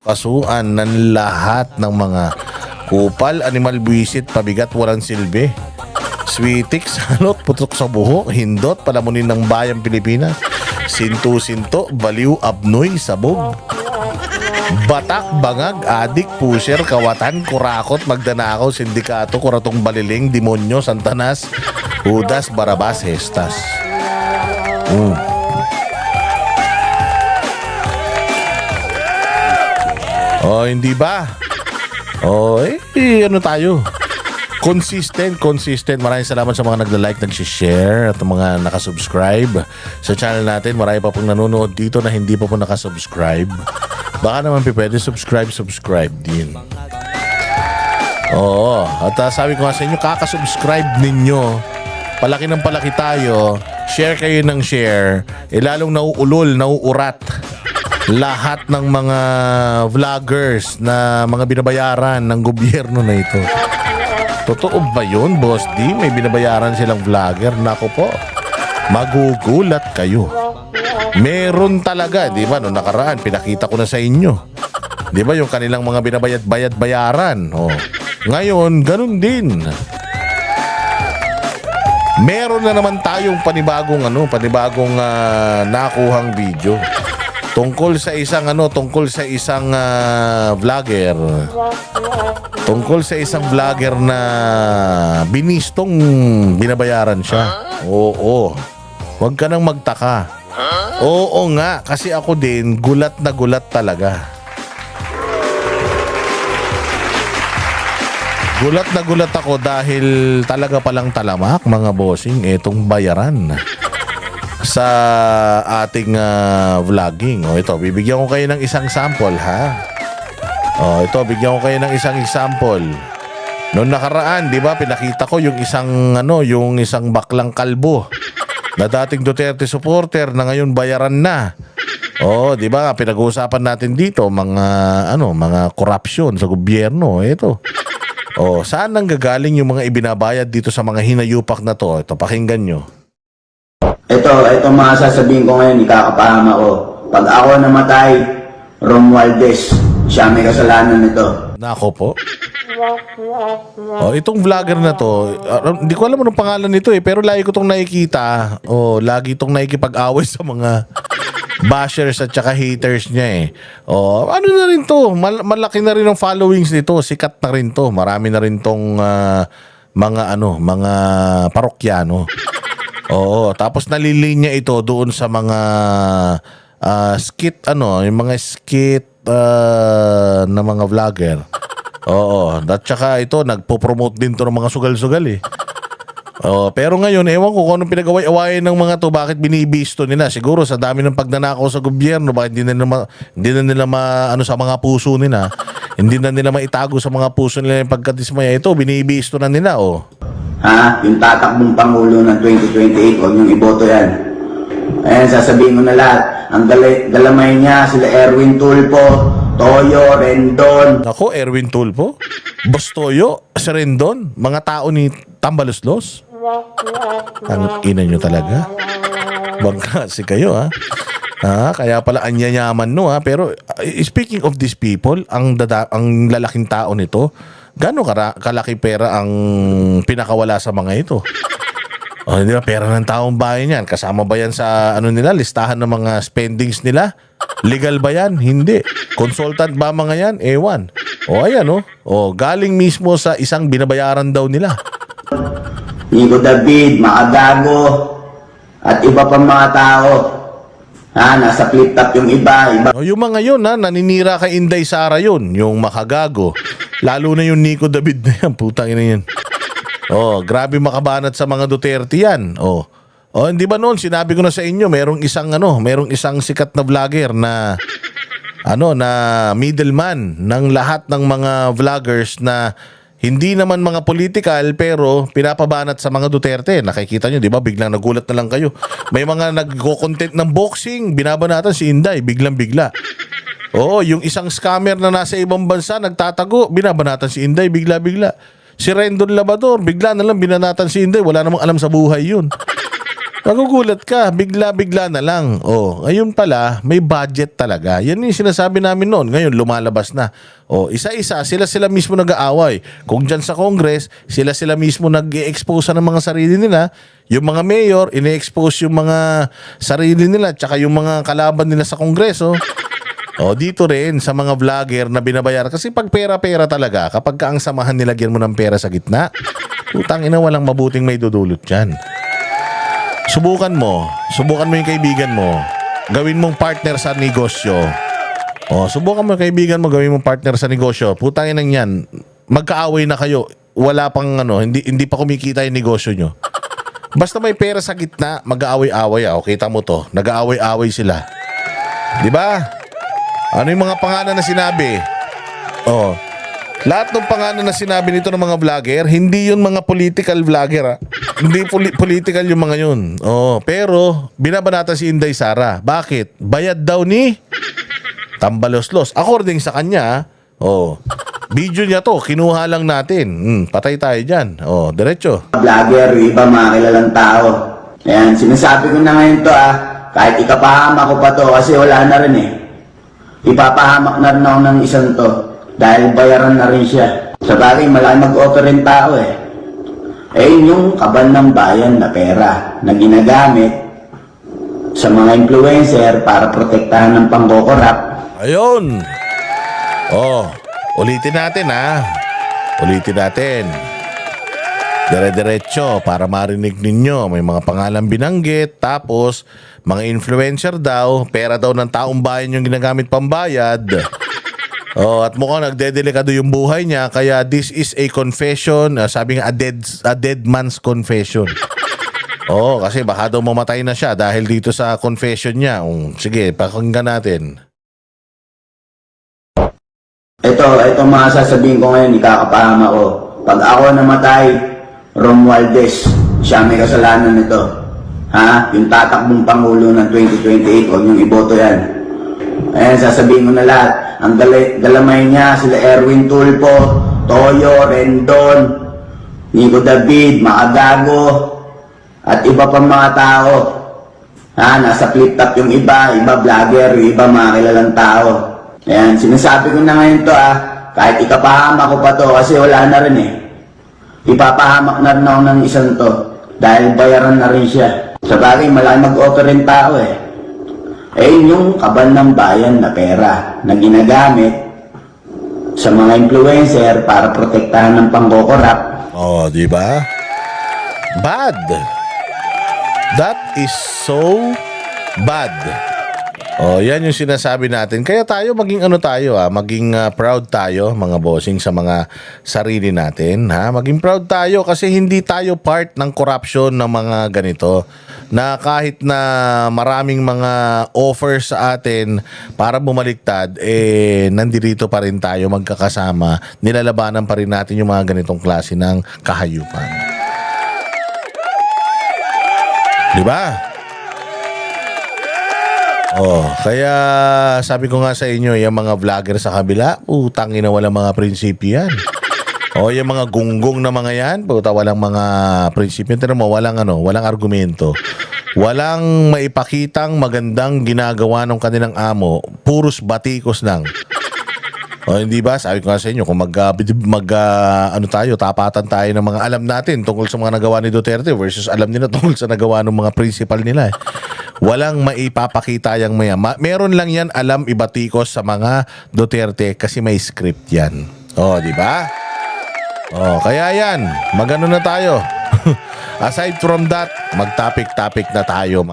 Kasuan ng lahat ng mga kupal, animal buwisit, pabigat, walang silbi. Sweetik, salot, putok sa buhok, hindot, palamunin ng bayang Pilipinas. Sinto-sinto, baliw, abnoy, sabog. Batak, bangag, adik, pusher, kawatan, kurakot, magdanakaw, sindikato, kuratong baliling, demonyo, santanas, hudas, barabas, hestas. Oh, hindi ba? Oh, ano tayo? Consistent. Maraming salamat sa mga nagla-like, nag-share at mga nakasubscribe sa channel natin. Marami pa pong nanonood dito na hindi pa po nakasubscribe. Baka naman pwede subscribe din. Oo, at sabi ko nga sa inyo, kakasubscribe ninyo. Palaki ng palaki tayo. Share kayo ng share. Lalong nauulol, nauurat lahat ng mga vloggers na mga binabayaran ng gobyerno na ito. Totoo ba yun, Boss D? May binabayaran silang vlogger? Nako po, magugulat kayo. Meron talaga, di ba? Noong nakaraan, pinakita ko na sa inyo. Di ba yung kanilang mga binabayad-bayaran? Oh. Ngayon, ganun din. Meron na naman tayong panibagong nakuhang video. Tungkol sa isang vlogger. Tungkol sa isang vlogger na binistong binabayaran siya. Oo. Huwag ka nang magtaka. Oo nga, kasi ako din gulat na gulat talaga. Gulat na gulat ako dahil talaga palang talamak, mga bossing, etong bayaran sa ating vlogging. O ito, bibigyan ko kayo ng isang sample, ha? O ito, bigyan ko kayo ng isang example. Noong nakaraan, di ba, pinakita ko yung isang baklang kalbo na dating Duterte supporter na ngayon bayaran na. O, di ba, pinag-uusapan natin dito mga corruption sa gobyerno. Ito. O, saan nang gagaling yung mga ibinabayad dito sa mga hinayupak na to? Ito, pakinggan nyo. Ito mga sasabihin ko ngayon, ikakapahama ko. Pag ako namatay, Romualdez, siya may kasalanan nito. Nako po. Oh, itong vlogger na to, hindi ko alam anong pangalan nito pero lagi ko itong nakikita. Lagi itong nakikipag-away sa mga bashers at saka haters niya ano na rin to, malaki na rin ang followings nito, sikat na rin to. Marami na rin tong mga parokyano. Oo, tapos nalilinya ito doon sa mga skit yung mga skit na mga vlogger. Oo, at saka ito nagpo-promote din to ng mga sugal-sugal pero ngayon ewan ko kung anong pinag-away-awayan ng mga to, bakit binibisto nila. Siguro sa dami ng pagnanakaw sa gobyerno, bakit hindi na nila sa mga puso nila. Hindi na nila maitago sa mga puso nila yung pagkatismaya. Ito binibisto na nila Ha? Yung tatakbong Pangulo ng 2028, huwag niyong iboto yan. Ayan, sasabihin ko na lahat. Ang galamay niya, sila Erwin Tulfo, Toyo, Rendon. Ako, Erwin Tulfo, Boss Toyo, si Rendon, mga tao ni Tambaluslos. Ang ina nyo talaga. Bangka si kayo, ha? Kaya pala anyanyaman pero speaking of these people, ang lalaking tao nito, gaano kalaki pera ang pinakawala sa mga ito? Hindi ba pera ng taong bayan yan? Kasama ba yan sa listahan ng mga spendings nila? Legal ba yan? Hindi. Consultant ba mga yan? Ewan. Ayan galing mismo sa isang binabayaran daw nila. Nico David, Makagago, at iba pang mga tao. Nasa flip top yung iba. Yung mga yun, naninira kay Inday Sara yun, yung Makagago. Lalo na yung Nico David na yan, putang ina yan. Grabe makabanat sa mga Duterte yan. Hindi ba noon sinabi ko na sa inyo, merong isang sikat na vlogger na middleman ng lahat ng mga vloggers na hindi naman mga political pero pinapabanat sa mga Duterte. Nakikita nyo, di ba? Biglang nagulat na lang kayo. May mga nagko-content ng boxing, binabanatan si Inday, biglang-bigla. Yung isang scammer na nasa ibang bansa, nagtatago, binabanatan si Inday, bigla-bigla. Si Rendon Labador, bigla na lang binanatan si Inday, wala namang alam sa buhay yun. Magugulat ka, bigla-bigla na lang. Oh, ngayon pala, may budget talaga. Yan yung sinasabi namin noon. Ngayon, lumalabas na. Oh, isa-isa, sila mismo nag-aaway. Kung dyan sa Congress, sila mismo nag-i-expose ng mga sarili nila. Yung mga mayor, ini-expose yung mga sarili nila, tsaka yung mga kalaban nila sa Kongreso. O dito rin sa mga vlogger na binabayar. Kasi pag pera-pera talaga, kapag ka ang samahan nilagyan mo ng pera sa gitna, utang ina, walang mabuting may dudulot dyan. Subukan mo yung kaibigan mo. Gawin mong partner sa negosyo. O, subukan mo yung kaibigan mo, gawin mong partner sa negosyo. Putang ina yan, magkaaway na kayo. Wala pang hindi pa kumikita yung negosyo nyo. Basta may pera sa gitna, mag-aaway-away. O, kita mo to, nag-aaway-away sila. Di ba? Ano yung mga pangalan na sinabi? Oh, lahat ng pangalan na sinabi nito ng mga vlogger, hindi yun mga political vlogger, ha? Hindi political yung mga yun. Oh, pero binabanata si Inday Sara. Bakit? Bayad daw ni Tambaloslos. According sa kanya, oh, video niya to, kinuha lang natin. Patay tayo dyan. Oh, diretso. Vlogger, yung iba mga kilalang tao. Ayan, sinasabi ko na ngayon to kahit ikapahamak ko pa to kasi wala na rin eh. Ipapahamak na rin ako ng isang to dahil bayaran na rin siya. Sa bagay, malaki mag-offer rin tao eh. Yun yung kaban ng bayan na pera na ginagamit sa mga influencer para protektahan ng pangkokorap. Ayun. Oh, ulitin natin Ulitin natin. Dire-diretso para marinig ninyo. May mga pangalan binanggit. Tapos, mga influencer daw. Pera daw ng taong bayan yung ginagamit pambayad. Oh, at mukhang nagdedelikado yung buhay niya. Kaya this is a confession. Sabi nga, a dead man's confession. Oh, kasi baka daw mamatay na siya dahil dito sa confession niya. Sige, pakinggan natin. Ito mga sasabihin ko ngayon, ikakapahama ko. Pag ako namatay, Romualdez, siya may kasalanan nito. Yung tatakbong Pangulo ng 2028, huwag niyong iboto yan. Ayan, sasabihin ko na lahat. Ang galamay niya, sila Erwin Tulfo, Toyo, Rendon, Nico David, Makagago, at iba pang mga tao. Nasa flip top yung iba vlogger, yung iba mga kilalang tao. Ayan, sinasabi ko na ngayon to kahit ikapahamak ko pa to kasi wala na rin eh. Ipapahamak na rin ako ng isang to dahil bayaran na rin siya. Sa bagay, malaki mag-offer rin tao eh. Yun yung kaban ng bayan na pera na ginagamit sa mga influencer para protektahan ng pangkokorap. Oh, di ba? Bad. That is so bad. Oh, yan yung sinasabi natin. Kaya tayo maging maging proud tayo mga bossing sa mga sarili natin, Maging proud tayo kasi hindi tayo part ng corruption ng mga ganito. Na kahit na maraming mga offers sa atin para bumaliktad, nandito pa rin tayo magkakasama. Nilalabanan pa rin natin yung mga ganitong klase ng kahayupan. Di ba? Oh, kaya sabi ko nga sa inyo, yung mga vlogger sa kabila, utangin na walang mga prinsipyo yan. Oh, yung mga gunggong na mga yan, puta walang mga prinsipyo. Pero mo, walang argumento. Walang maipakitang magandang ginagawa ng kanilang amo, puros batikos lang. O hindi ba? Sabi ko nga sa inyo, kung tapatan tayo ng mga alam natin tungkol sa mga nagawa ni Duterte versus alam nila tungkol sa nagawa ng mga principal nila. Walang maipapakita yang maya. Meron lang yan alam ibatikos sa mga Duterte kasi may script yan. O, di ba? O, kaya yan. Magano na tayo. Aside from that, mag-topic-topic na tayo.